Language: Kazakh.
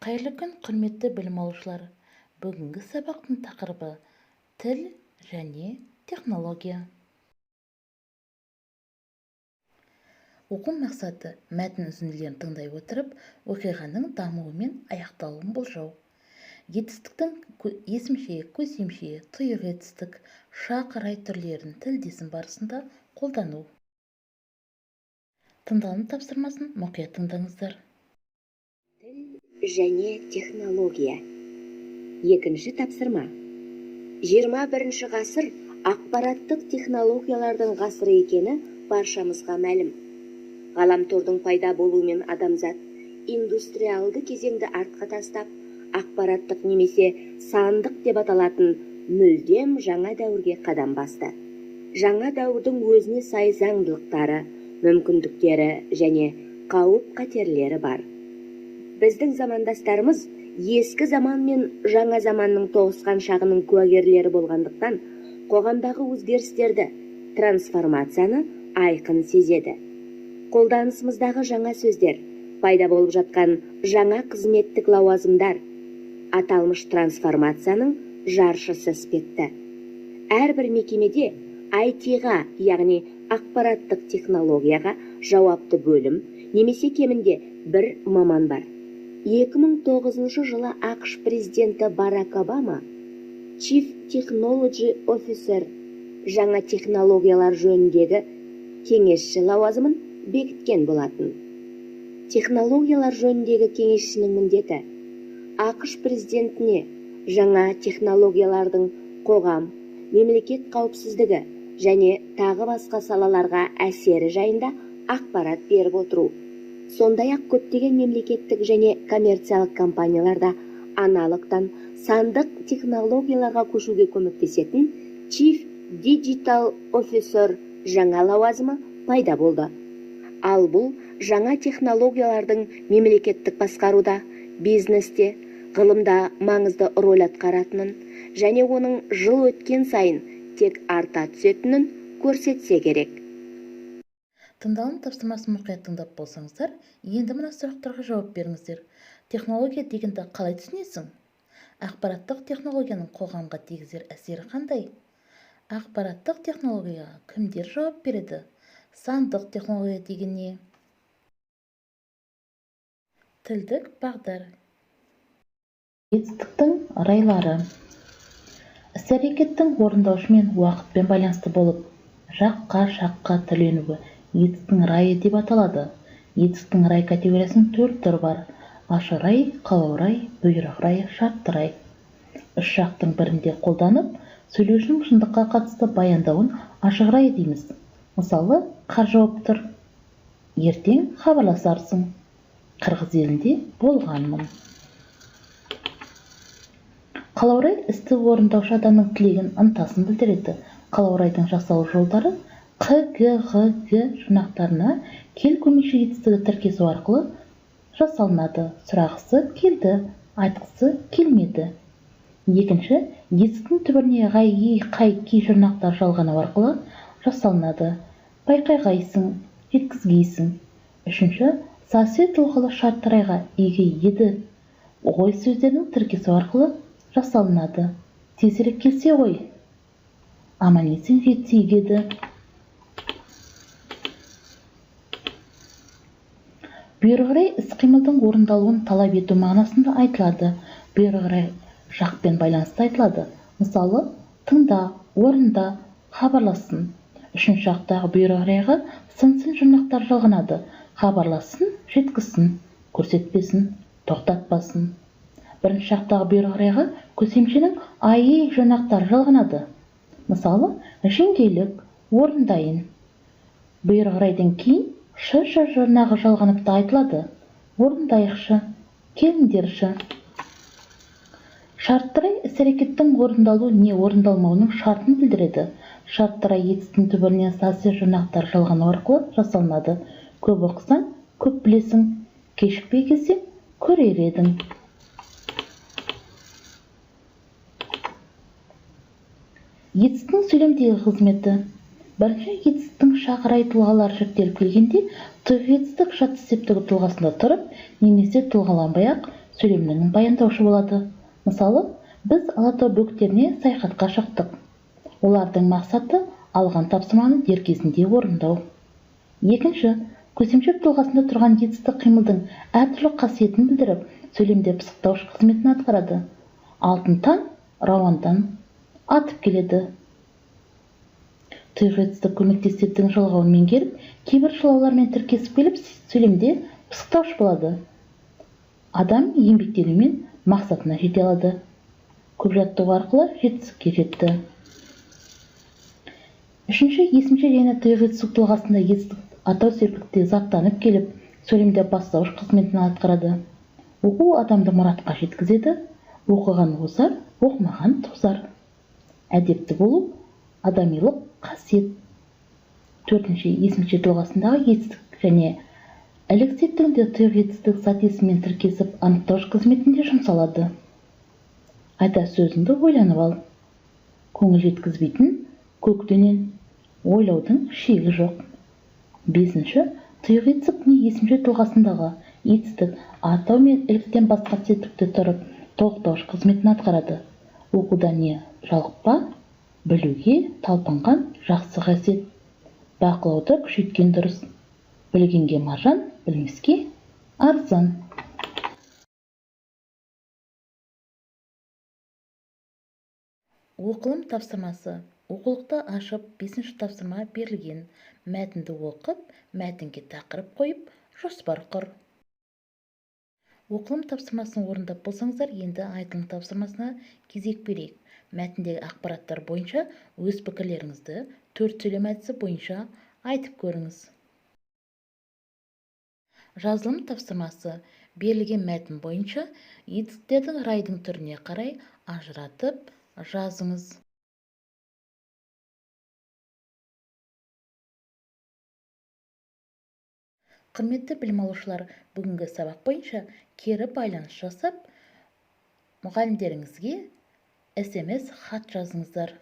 Қайырлы күн, құрметті білім алушылар. Бүгінгі сабақтың тақырыбы тіл және технология. Оқу мақсаты мәтін үзінділерін тыңдай отырып, оқиғаның дамуы мен аяқталуын болжау. Етістіктің есімше, көсемше, тұйық етістік, шақырай түрлерін тілдесім барысында қолдану. Тыңдалым тапсырмасын мұқият тыңдаңыздар. Тіл және технология. Екінші тапсырма. 21 ғасыр ақпараттық технологиялардың ғасыры екені баршамызға мәлім. Ғаламтордың пайда болуымен адамзат индустриалды кезеңді артқа тастап, ақпараттық немесе сандық деп аталатын мүлдем жаңа дәуірге қадам басты. Жаңа дәуірдің өзіне сай заңдылықтары, мүмкіндіктері және қауіп-қатерлері бар. Біздің замандастарымыз ескі заман мен жаңа заманның тоғысқан шағының куәгерлері болғандықтан, қоғамдағы өзгерістерді, трансформацияны айқын сезеді. Қолданысымыздағы жаңа сөздер, пайда болып жатқан жаңа қызметтік лауазымдар, аталмыш трансформацияның жаршысы іспетті. Әрбір мекемеде IT-ға, яғни ақпараттық технологияға жауапты бөлім, немесе кемінде бір маман бар. 2009 жылы ақш президенті Барак Обама Chief Technology Officer жаңа технологиялар жөніндегі кеңесші лауазымын бекіткен болатын. Технологиялар жөніндегі кеңесшінің міндеті ақш президентіне жаңа технологиялардың қоғам, мемлекет қауіпсіздігі және тағы басқа салаларға әсері жайында ақпарат беріп отыру. Сондай-ақ көптеген мемлекеттік және коммерциялық компанияларда аналогтан сандық технологияларға көшуге көмектесетін Chief Digital Officer жаңа лауазымы пайда болды. Ал бұл жаңа технологиялардың мемлекеттік басқаруда, бизнесте, ғылымда маңызды рөл атқаратынын және оның жыл өткен сайын тек арта түсетінін көрсетсе керек. Тыңдалым тапсырмасын мұқият тыңдап болсаңыздар, енді мына сұрақтарға жауап беріңіздер. Технология дегенді қалай түсінесің? Ақпараттық технологияның қоғамға тигізер әсері қандай? Ақпараттық технологияға кімдер жауап береді? Сандық технология деген не? Тілдік бағдар. Етістіктің райлары. Іс-әрекеттің орындаушымен уақытпен байланысты болып, жаққа түрленуі етістіктің райы деп аталады. Етістіктің рай категориясының 4 түрі бар: ашық рай, қалау рай, бұйрық райы, шартты рай. Үш жақтың бірінде қолданып, сөйлеушінің шындыққа қатысты баяндауын ашық рай дейміз. Мысалы, қар жауып тұр. Ертең хабарласарсың. Қырғыз елінде болғанмын. Қалау рай істі орындаушы адамның тілегін, ынтасын білдіреді. Қалау райдың жасалу жолдары Қ, Г, Ғ, Г жұрнақтарына кел көмекші етістігі тіркесу арқылы жасалынады. Сұрағысы келді, айтқысы келмеді. Екінші, етістіктің түбіріне ғай, ей, қай, кей жұрнақтар жалғану арқылы жасалынады. Байқайғайсың, жеткізгейсің. Үшінші, сасы тұлғалы шартты райға еге, еді, ой сөздерінің тіркесу арқылы жасалынады. Тезірек келсе ғой, аман есен жетсек еді. Бұйрық рай іс-қимылдың орындалуын талап ету мағынасында айтылады. Бұйрық рай жақпен байланысты айтылады. Мысалы, тыңда, орында, хабарласын. Үшінші жақтағы бұйрық райға сын-сын жұрнақтар жалғанады. Хабарласын, жеткізсін, көрсетпесін, тоқтатпасын. Бірінші жақтағы бұйрық райға көсемшенің ай-ей жұрнақтар жалғанады. Мысалы, жеңгейлік, орындайын. Бұйрық райдан кейін ш жұрнағы жалғаныпты айтылады. Орындайықшы, келіңдерші. Шартты рай іс-әрекеттің орындалу не орындалмауының шартын білдіреді. Шартты рай етістің түбіріне сасы жұрнақтар жалғану арқылы жасалынады. Көп оқысаң, көп білесің. Кешікпей келсең, көрер едің. Етістің сөйлемдегі қызметі. Бірінші, етістіктің шақырай тұлғалар жүктеліп келгенде, тұйық етістік жат септігі тұлғасында тұрып, немесе тұлғаланбай-ақ сөйлемнің баяндаушы болады. Мысалы, біз Алатау бөктеріне саяхатқа шықтық. Олардың мақсаты алған тапсырманы дер кезінде орындау. Екінші, көсемшек тұлғасында тұрған етістік қимылдың әртүрлі қасиетін білдіріп, сөйлемде пысықтаушы қызметін атқарады. Алтын таң рауандан атып келеді. Тұйық етістік көмектес септің жалғауын меңгеріп, кейбір шылаулармен тіркесіп келіп, сөйлемде пысықтаушы болады. Адам еңбектенумен мақсатына жете алады. Көп жаттығу арқылы жетістікке жетті. Үшінші, есімше және тұйық етістік тұлғасында етістік атау серпілікте заттанып келіп, сөйлемде бастауыш қызметін атқарады. Оқу адамды мұратқа жеткізеді, оқыған озар, оқымаған тозар. Әдепті болу адамилық қасиет. Төртінші, есімше тұлғасындағы етістік және ілік септігінде тұйық етістік зат есіммен тіркесіп анықтауыш қызметінде жұмсалады. Айта сөзіңді ойланып ал. Көңіл жеткізбейтін көктенен ойлаудың шегі жоқ. Бесінші, тұйық етістік не есімше тұлғасындағы етістік атау мен іліктен басқа септікті тұрып, толықтауыш қызметін атқарады. Оқуда не жалықпа, білуге талпынған жақсы қасиет. Бақылауды күшейткен дұрыс. Білгенге маржан, білмеске арзан. Оқылым тапсырмасы. Оқулықты ашып, 5-ші тапсырма берілген. Мәтінді оқып, мәтінге тақырып қойып, жоспар құр. Оқылым тапсырмасын орындап болсаңыздар, енді айтылым тапсырмасына кезек берейік. Мәтіндегі ақпараттар бойынша өз пікірлеріңізді 4 сөйлем әдісі бойынша айтып көріңіз. Жазылым тапсырмасы. Берілген мәтін бойынша етістіктердің райдың түріне қарай ажыратып жазыңыз. Құрметті білім алушылар, бүгінгі сабақ бойынша кері байланыс жасап, мұғалімдеріңізге SMS хат жазыңыздар.